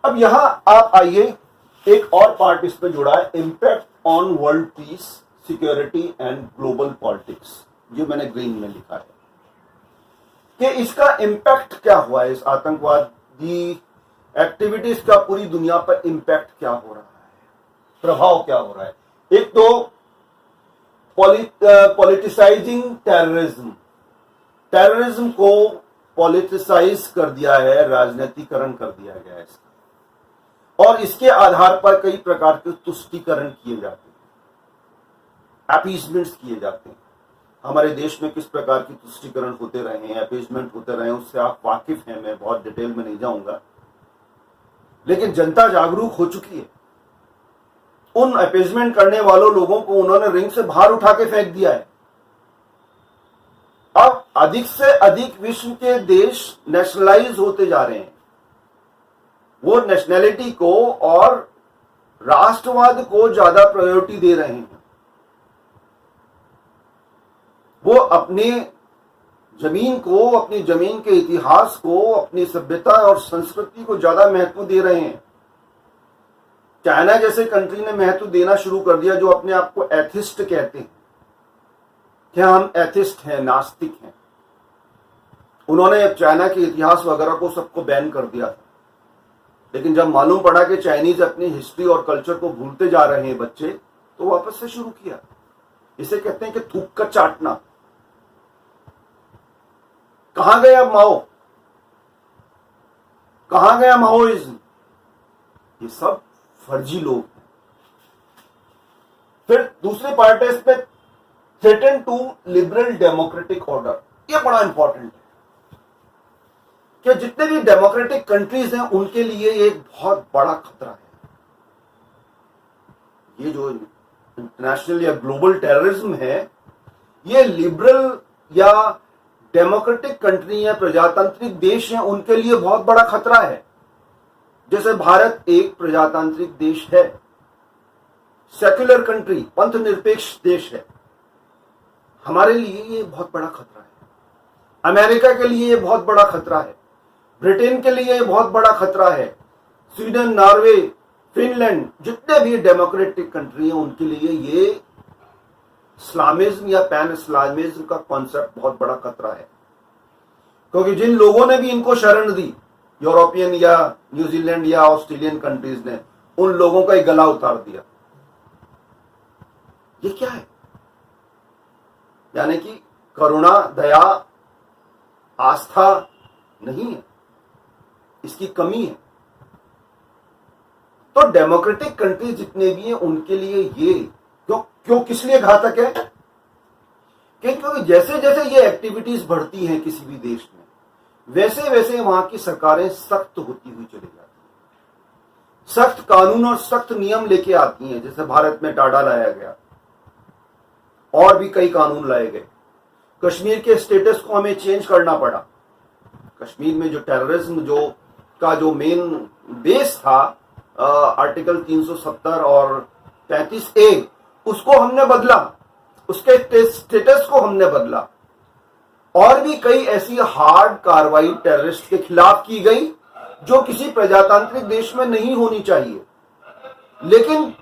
अब यहां आप आइए, एक और पार्ट इस पे जुड़ा है, impact on world peace, security and global politics. ये मैंने ग्रीन में लिखा है कि इसका इंपैक्ट क्या हुआ है, इस आतंकवादी एक्टिविटीज का पूरी दुनिया पर इंपैक्ट क्या हो रहा है, प्रभाव क्या हो रहा है। एक तो पॉलिटिसाइजिंग टेररिज्म, टेररिज्म को पॉलिटिसाइज कर दिया है, राजनीतिकरण कर दिया गया है इसका, और इसके आधार पर कई प्रकार के तुष्टीकरण किए जाते हैं, अपीसमेंट्स किए जाते हैं। हमारे देश में किस प्रकार की तुष्टीकरण होते रहे हैं, अपीसमेंट होते रहे हैं, उससे आप वाकिफ हैं, मैं बहुत डिटेल में नहीं जाऊंगा। लेकिन जनता जागरूक हो चुकी है, उन अपीसमेंट करने वालों लोगों को उन्होंने रिंग से बाहर उठा के फेंक दिया है। अब अधिक से अधिक विश्व के देश नेशनलाइज होते जा रहे हैं, वो नेशनैलिटी को और राष्ट्रवाद को ज्यादा प्रायोरिटी दे रहे हैं। वो अपने जमीन को, अपनी जमीन के इतिहास को, अपनी सभ्यता और संस्कृति को ज्यादा महत्व दे रहे हैं। चाइना जैसे कंट्री ने महत्व देना शुरू कर दिया, जो अपने आप को एथिस्ट कहते हैं, क्या हम एथिस्ट हैं, नास्तिक हैं। उन्होंने चाइना के इतिहास वगैरह को सबको बैन कर दिया था, लेकिन जब मालूम पड़ा कि चाइनीज अपनी हिस्ट्री और कल्चर को भूलते जा रहे हैं बच्चे, तो वापस से शुरू किया। इसे कहते हैं कि थूक कर चाटना। कहां गया माओ, कहां गया माओइज्म? ये सब फर्जी लोग हैं। फिर दूसरी पार्ट है इसमें, threaten to liberal democratic order. ये बड़ा इंपॉर्टेंट है कि जितने भी डेमोक्रेटिक कंट्रीज हैं उनके लिए एक बहुत बड़ा खतरा है। ये जो इंटरनेशनल या ग्लोबल टेररिज्म है, ये लिबरल या डेमोक्रेटिक कंट्री या प्रजातांत्रिक देश हैं उनके लिए बहुत बड़ा खतरा है। जैसे भारत एक प्रजातांत्रिक देश है, सेक्युलर कंट्री, पंथ निरपेक्ष देश है, हमारे लिए ये बहुत बड़ा खतरा है। अमेरिका के लिए ये बहुत बड़ा खतरा है, ब्रिटेन के लिए ये बहुत बड़ा खतरा है, स्वीडन, नॉर्वे, फिनलैंड, जितने भी डेमोक्रेटिक कंट्री हैं उनके लिए ये इस्लामिज्म या पैन इस्लामिज्म का कॉन्सेप्ट बहुत बड़ा खतरा है। क्योंकि जिन लोगों ने भी इनको शरण दी, यूरोपियन या न्यूजीलैंड या ऑस्ट्रेलियन कंट्रीज ने, उन लोगों का एक गला उतार दिया। ये क्या है? यानी कि करुणा, दया, आस्था नहीं है, इसकी कमी है। तो डेमोक्रेटिक कंट्री जितने भी हैं उनके लिए ये क्यों किस लिए घातक है? क्योंकि जैसे जैसे ये एक्टिविटीज बढ़ती हैं किसी भी देश में, वैसे वैसे वहां की सरकारें सख्त होती हुई चली जाती हैं, सख्त कानून और सख्त नियम लेके आती हैं। जैसे भारत में टाडा लाया गया, और भी कई कानून लाए गए। कश्मीर के स्टेटस को हमें चेंज करना पड़ा। कश्मीर में जो टेररिज्म जो मेन बेस था, आर्टिकल 370 और 35A, उसको हमने बदला, उसके स्टेटस को हमने बदला। और भी कई ऐसी हार्ड कार्रवाई टेररिस्ट के खिलाफ की गई जो किसी प्रजातांत्रिक देश में नहीं होनी चाहिए। लेकिन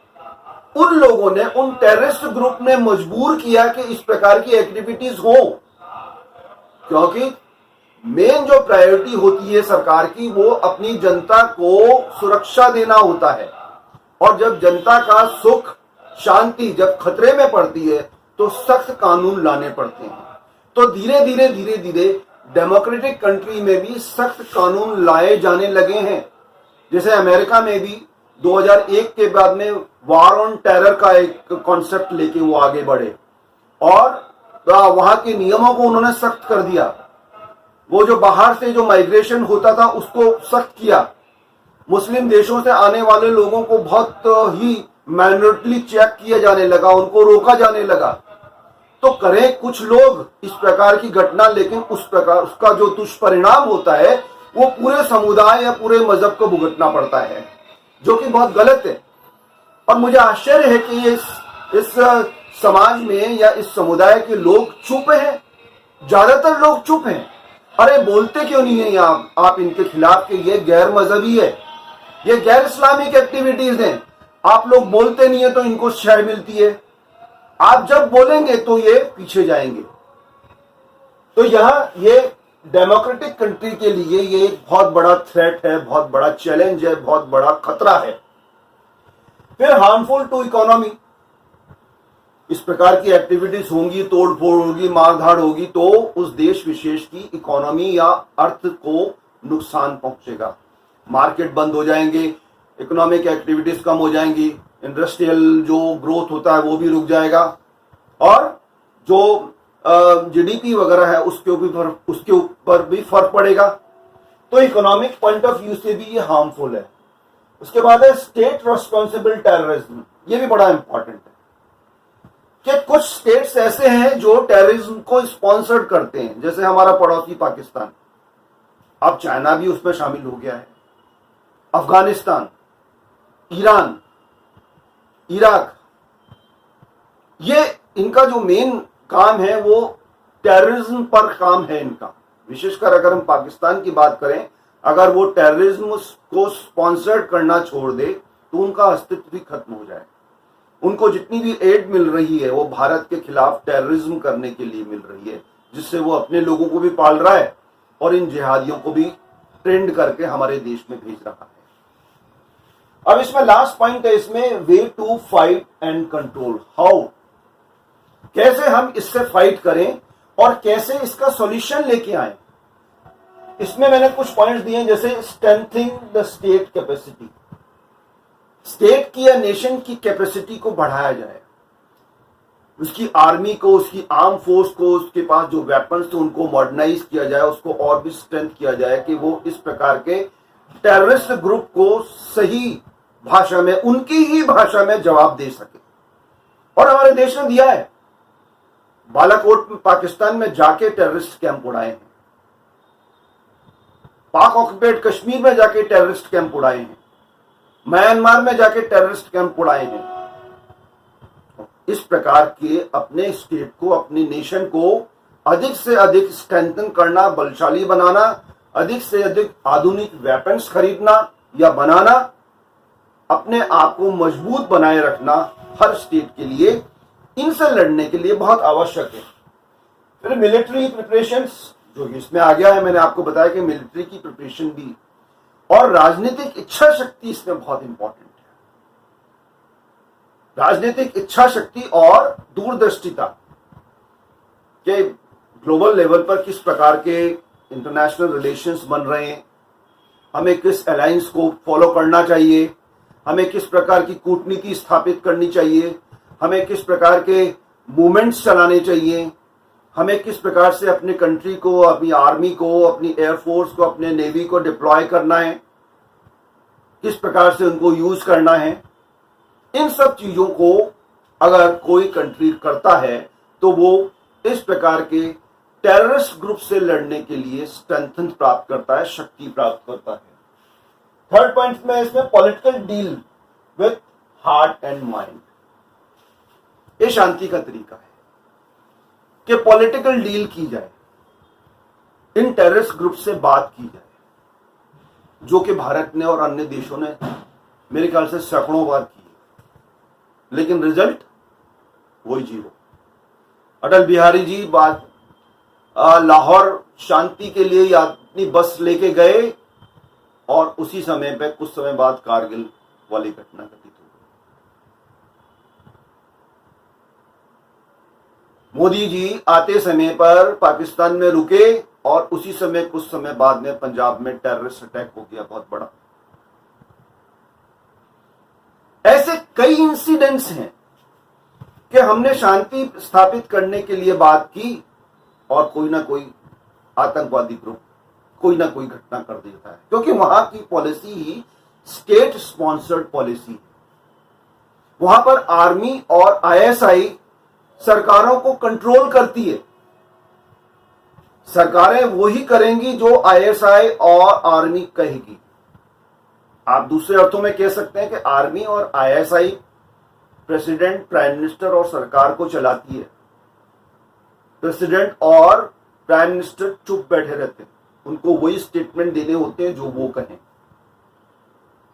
उन लोगों ने, उन टेररिस्ट ग्रुप ने मजबूर किया कि इस प्रकार की एक्टिविटीज हो, क्योंकि मेन जो प्रायोरिटी होती है सरकार की, वो अपनी जनता को सुरक्षा देना होता है, और जब जनता का सुख शांति जब खतरे में पड़ती है तो सख्त कानून लाने पड़ते हैं। तो धीरे धीरे डेमोक्रेटिक कंट्री में भी सख्त कानून लाए जाने लगे हैं। जैसे अमेरिका में भी 2001 के बाद में वार ऑन टेरर का एक कॉन्सेप्ट लेके वो आगे बढ़े और वहां के नियमों को उन्होंने सख्त कर दिया। वो जो बाहर से जो माइग्रेशन होता था उसको सख्त किया। मुस्लिम देशों से आने वाले लोगों को बहुत ही मैन्युअली चेक किया जाने लगा, उनको रोका जाने लगा। तो करें कुछ लोग इस प्रकार की घटना, लेकिन उसका जो दुष्परिणाम होता है वो पूरे समुदाय या पूरे मजहब को भुगतना पड़ता है, जो कि बहुत गलत है। और मुझे आश्चर्य है कि इस समाज में या इस समुदाय के लोग चुप हैं, ज्यादातर लोग चुप हैं। अरे बोलते क्यों नहीं है आप इनके खिलाफ कि ये गैर मजहबी है, ये गैर इस्लामिक एक्टिविटीज हैं। आप लोग बोलते नहीं है तो इनको शह मिलती है, आप जब बोलेंगे तो ये पीछे जाएंगे। तो यहां ये डेमोक्रेटिक कंट्री के लिए ये एक बहुत बड़ा थ्रेट है, बहुत बड़ा चैलेंज है, बहुत बड़ा खतरा है। फिर हार्मफुल टू इकोनॉमी, इस प्रकार की एक्टिविटीज होंगी, तोड़फोड़ होगी, मारधाड़ होगी, तो उस देश विशेष की इकोनॉमी या अर्थ को नुकसान पहुंचेगा। मार्केट बंद हो जाएंगे, इकोनॉमिक एक्टिविटीज कम हो जाएंगी, इंडस्ट्रियल जो ग्रोथ होता है वो भी रुक जाएगा और जो जीडीपी वगैरह है उसके ऊपर भी फर्क पड़ेगा। तो इकोनॉमिक पॉइंट ऑफ व्यू से भी ये हार्मफुल है। उसके बाद है स्टेट रेस्पॉन्सिबल टेररिज्म, ये भी बड़ा इंपॉर्टेंट है कि कुछ स्टेट्स ऐसे हैं जो टेररिज्म को स्पॉन्सर करते हैं, जैसे हमारा पड़ोसी पाकिस्तान, अब चाइना भी उसमें शामिल हो गया है, अफगानिस्तान, ईरान, इराक, ये इनका जो मेन काम है वो टेररिज्म पर काम है इनका। विशेषकर अगर हम पाकिस्तान की बात करें, अगर वो टेररिज्म को स्पॉन्सर करना छोड़ दे तो उनका अस्तित्व भी खत्म हो जाए। उनको जितनी भी एड मिल रही है वो भारत के खिलाफ टेररिज्म करने के लिए मिल रही है, जिससे वो अपने लोगों को भी पाल रहा है और इन जिहादियों को भी ट्रेंड करके हमारे देश में भेज रहा है। अब इसमें लास्ट पॉइंट है, इसमें way to fight and control, how, कैसे हम इससे फाइट करें और कैसे इसका सॉल्यूशन लेके आए। इसमें मैंने कुछ पॉइंट्स दिए हैं, जैसे strengthening the state capacity, state की या नेशन की कैपेसिटी को बढ़ाया जाए, उसकी आर्मी को, उसकी आर्म फोर्स को, उसके पास जो वेपन्स थे उनको मॉडर्नाइज किया जाए, उसको और भी स्ट्रेंथ किया जाए कि वो इस प्रकार के टेररिस्ट ग्रुप को सही भाषा में, उनकी ही भाषा में जवाब दे सके। और हमारे देश ने दिया है, बालाकोट में पाकिस्तान में जाके टेररिस्ट कैंप उड़ाए हैं, पाक ऑक्युपेड कश्मीर में जाके टेररिस्ट कैंप उड़ाए हैं, म्यांमार में जाके टेररिस्ट कैंप उड़ाए हैं। इस प्रकार के अपने स्टेट को, अपने नेशन को अधिक से अधिक स्ट्रेंथन करना, बलशाली बनाना, अधिक से अधिक आधुनिक वेपन्स खरीदना या बनाना, अपने आप को मजबूत बनाए रखना हर स्टेट के लिए, इनसे लड़ने के लिए बहुत आवश्यक है। फिर मिलिट्री प्रिपरेशंस जो इसमें आ गया है, मैंने आपको बताया कि मिलिट्री की प्रिपरेशन भी, और राजनीतिक इच्छा शक्ति इसमें बहुत इंपॉर्टेंट है। राजनीतिक इच्छा शक्ति और दूरदर्शिता के ग्लोबल लेवल पर किस प्रकार के इंटरनेशनल रिलेशंस बन रहे हैं, हमें किस अलायंस को फॉलो करना चाहिए, हमें किस प्रकार की कूटनीति स्थापित करनी चाहिए, हमें किस प्रकार के मूवमेंट्स चलाने चाहिए, हमें किस प्रकार से अपने कंट्री को, अपनी आर्मी को, अपनी एयरफोर्स को, अपने नेवी को डिप्लॉय करना है, किस प्रकार से उनको यूज करना है। इन सब चीजों को अगर कोई कंट्री करता है तो वो इस प्रकार के टेररिस्ट ग्रुप से लड़ने के लिए स्ट्रेंथ प्राप्त करता है, शक्ति प्राप्त करता है। थर्ड पॉइंट में इसमें political deal with heart and mind, ये शांति का तरीका है कि पॉलिटिकल डील की जाए, इन टेररिस्ट ग्रुप से बात की जाए, जो कि भारत ने और अन्य देशों ने मेरे ख्याल से सैकड़ों बार की है, लेकिन रिजल्ट वही जीरो। अटल बिहारी जी बात लाहौर शांति के लिए अपनी बस लेके गए और उसी समय पे कुछ समय बाद कारगिल वाली घटना घटित हो। मोदी जी आते समय पर पाकिस्तान में रुके और उसी समय कुछ समय बाद में पंजाब में टेररिस्ट अटैक हो गया बहुत बड़ा। ऐसे कई इंसिडेंट्स हैं कि हमने शांति स्थापित करने के लिए बात की और कोई ना कोई आतंकवादी ग्रुप कोई ना कोई घटना कर देता है, क्योंकि वहां की पॉलिसी ही स्टेट स्पॉन्सर्ड पॉलिसी है। वहां पर आर्मी और आईएसआई सरकारों को कंट्रोल करती है। सरकारें वही करेंगी जो आईएसआई और आर्मी कहेगी। आप दूसरे अर्थों में कह सकते हैं कि आर्मी और आईएसआई प्रेसिडेंट, प्राइम मिनिस्टर और सरकार को चलाती है। प्रेसिडेंट और प्राइम मिनिस्टर चुप बैठे रहते हैं, उनको वही स्टेटमेंट देने होते हैं जो वो कहें,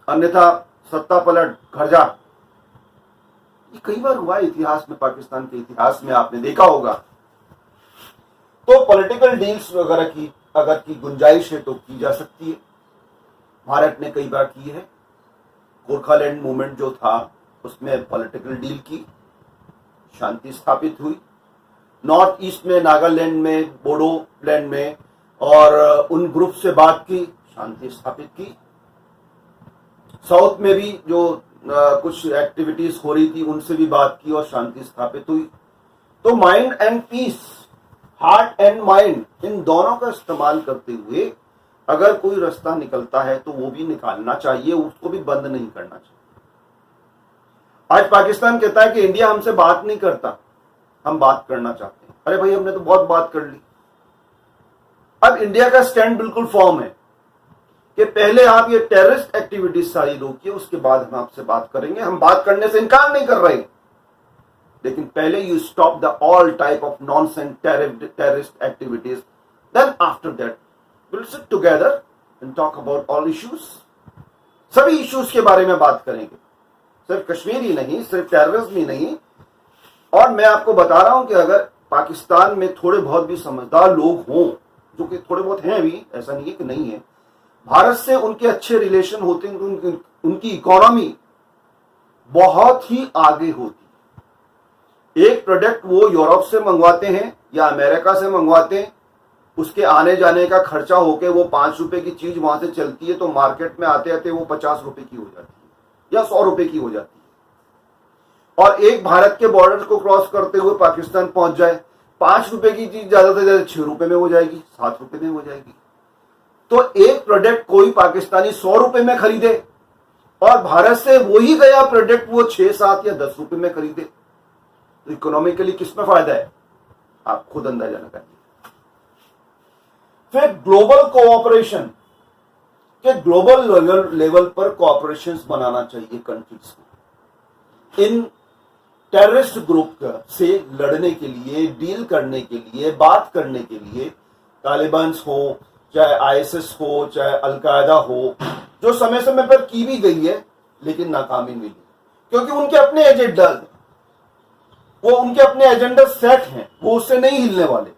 अन्यथा सत्ता पलट, घर जा। ये कई बार हुआ है इतिहास में, पाकिस्तान के इतिहास में आपने देखा होगा। तो पॉलिटिकल डील्स वगैरह की अगर की गुंजाइश है तो की जा सकती है। भारत ने कई बार की है। गोरखालैंड मूवमेंट जो था उसमें पॉलिटिकल डील की, शांति स्थापित हुई। नॉर्थ ईस्ट में, नागालैंड में, बोडोलैंड में और उन ग्रुप से बात की, शांति स्थापित की। साउथ में भी जो कुछ एक्टिविटीज हो रही थी उनसे भी बात की और शांति स्थापित हुई। तो mind and peace, heart and mind, इन दोनों का इस्तेमाल करते हुए अगर कोई रास्ता निकलता है तो वो भी निकालना चाहिए, उसको भी बंद नहीं करना चाहिए। आज पाकिस्तान कहता है कि इंडिया हमसे बात नहीं करता, हम बात करना चाहते हैं। अरे भाई, हमने तो बहुत बात कर ली। अब इंडिया का स्टैंड बिल्कुल फॉर्म है कि पहले आप ये टेररिस्ट एक्टिविटीज सारी रोकिए, उसके बाद हम आपसे बात करेंगे। हम बात करने से इनकार नहीं कर रहे, लेकिन पहले you stop the all type of nonsense terrorist activities, then after that will sit together and talk about all issues. सभी इश्यूज के बारे में बात करेंगे, सिर्फ कश्मीर ही नहीं, सिर्फ टेररिज्म ही नहीं। और मैं आपको बता रहा हूं कि अगर पाकिस्तान में थोड़े बहुत भी समझदार लोग हों, जो कि थोड़े बहुत हैं भी, ऐसा नहीं है कि नहीं है, भारत से उनके अच्छे रिलेशन होते हैं, उनकी इकोनॉमी बहुत ही आगे होती। एक प्रोडक्ट वो यूरोप से मंगवाते हैं या अमेरिका से मंगवाते हैं, उसके आने जाने का खर्चा होके वो 5 रुपए की चीज वहां से चलती है तो मार्केट में आते आते वो 50 रुपए की हो जाती है या 100 रुपए की हो जाती है। और एक भारत के बॉर्डर को क्रॉस करते हुए पाकिस्तान पहुंच जाए, 5 रुपए की चीज ज्यादा से ज्यादा 6 रुपए में हो जाएगी, 7 रुपए में हो जाएगी। तो एक प्रोडक्ट कोई पाकिस्तानी 100 रुपए में खरीदे और भारत से वही गया प्रोडक्ट वो 6, 7 या 10 रुपए में खरीदे, तो इकोनॉमिकली किसमें फायदा है, आप खुद अंदाजा लगाइए। फिर ग्लोबल कोऑपरेशन, के ग्लोबल लेवल पर कोऑपरेशन बनाना चाहिए कंट्रीज को इन टेररिस्ट ग्रुप से लड़ने के लिए, डील करने के लिए, बात करने के लिए। तालिबान हो, चाहे आईएसएस हो, चाहे अलकायदा हो, जो समय समय पर की भी गई है लेकिन नाकामी मिली, क्योंकि उनके अपने एजेंडा, वो उनके अपने एजेंडा सेट हैं, वो उससे नहीं हिलने वाले,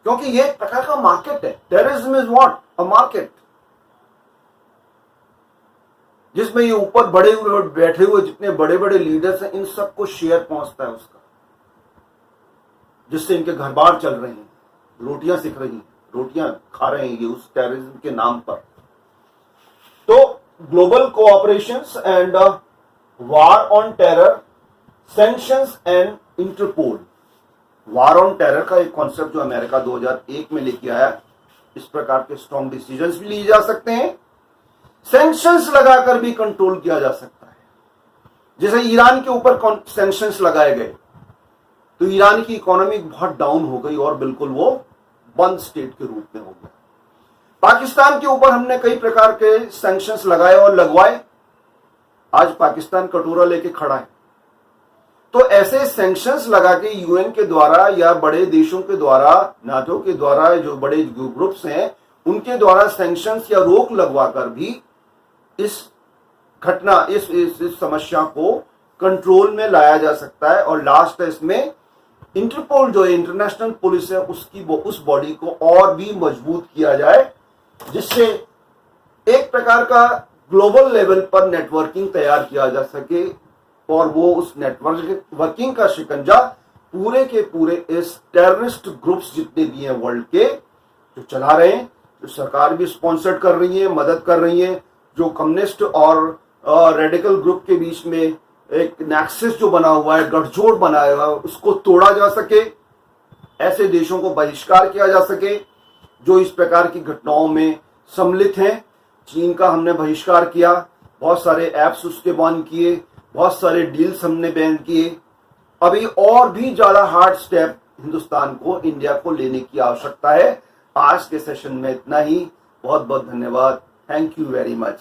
क्योंकि ये एक प्रकार का मार्केट है। Terrorism is what, a market, जिसमें ये ऊपर बड़े हुए बैठे हुए जितने बड़े बड़े लीडर्स हैं, इन सबको शेयर पहुंचता है उसका, जिससे इनके घर बार चल रहे हैं, रोटियां सिक रही हैं, रोटियां खा रहे हैं ये उस टेररिज्म के नाम पर। तो global cooperations and war on terror, sanctions and Interpol. War on terror का एक कॉन्सेप्ट जो अमेरिका 2001 में लेके आया, इस प्रकार के स्ट्रॉन्ग डिसीजंस भी लिए जा सकते हैं। सैंक्शंस लगाकर भी कंट्रोल किया जा सकता है। जैसे ईरान के ऊपर सैंक्शंस लगाए गए तो ईरान की इकोनॉमी बहुत डाउन हो गई और बिल्कुल वो बंद स्टेट के रूप में हो गया। पाकिस्तान के ऊपर हमने कई प्रकार के सैंक्शंस लगाए और लगवाए, आज पाकिस्तान कटोरा लेके खड़ा है। तो ऐसे सैंक्शंस लगा के यूएन के द्वारा या बड़े देशों के द्वारा, नाटो के द्वारा, जो बड़े ग्रुप्स हैं उनके द्वारा सैंक्शंस या रोक लगवाकर भी इस घटना, इस समस्या को कंट्रोल में लाया जा सकता है। और लास्ट है इसमें इंटरपोल जो इंटरनेशनल पुलिस है, उसकी उस बॉडी को और भी मजबूत किया जाए, जिससे एक प्रकार का ग्लोबल लेवल पर नेटवर्किंग तैयार किया जा सके और वो उस नेटवर्किंग का शिकंजा पूरे के पूरे इस टेररिस्ट ग्रुप्स जितने भी हैं वर्ल्ड के, जो चला रहे हैं, जो सरकार भी स्पॉन्सर कर रही है, मदद कर रही है, जो कम्युनिस्ट और रेडिकल ग्रुप के बीच में एक नेक्सस जो बना हुआ है, गठजोड़ बनाया हुआ है, उसको तोड़ा जा सके, ऐसे देशों को बहिष्कार किया जा सके जो इस प्रकार की घटनाओं में सम्मिलित हैं। चीन का हमने बहिष्कार किया, बहुत सारे ऐप्स उसके बैन किए, बहुत सारे डील्स हमने बैन किए। अभी और भी ज्यादा हार्ड स्टेप हिंदुस्तान को, इंडिया को लेने की आवश्यकता है। आज के सेशन में इतना ही। बहुत बहुत धन्यवाद। Thank you very much.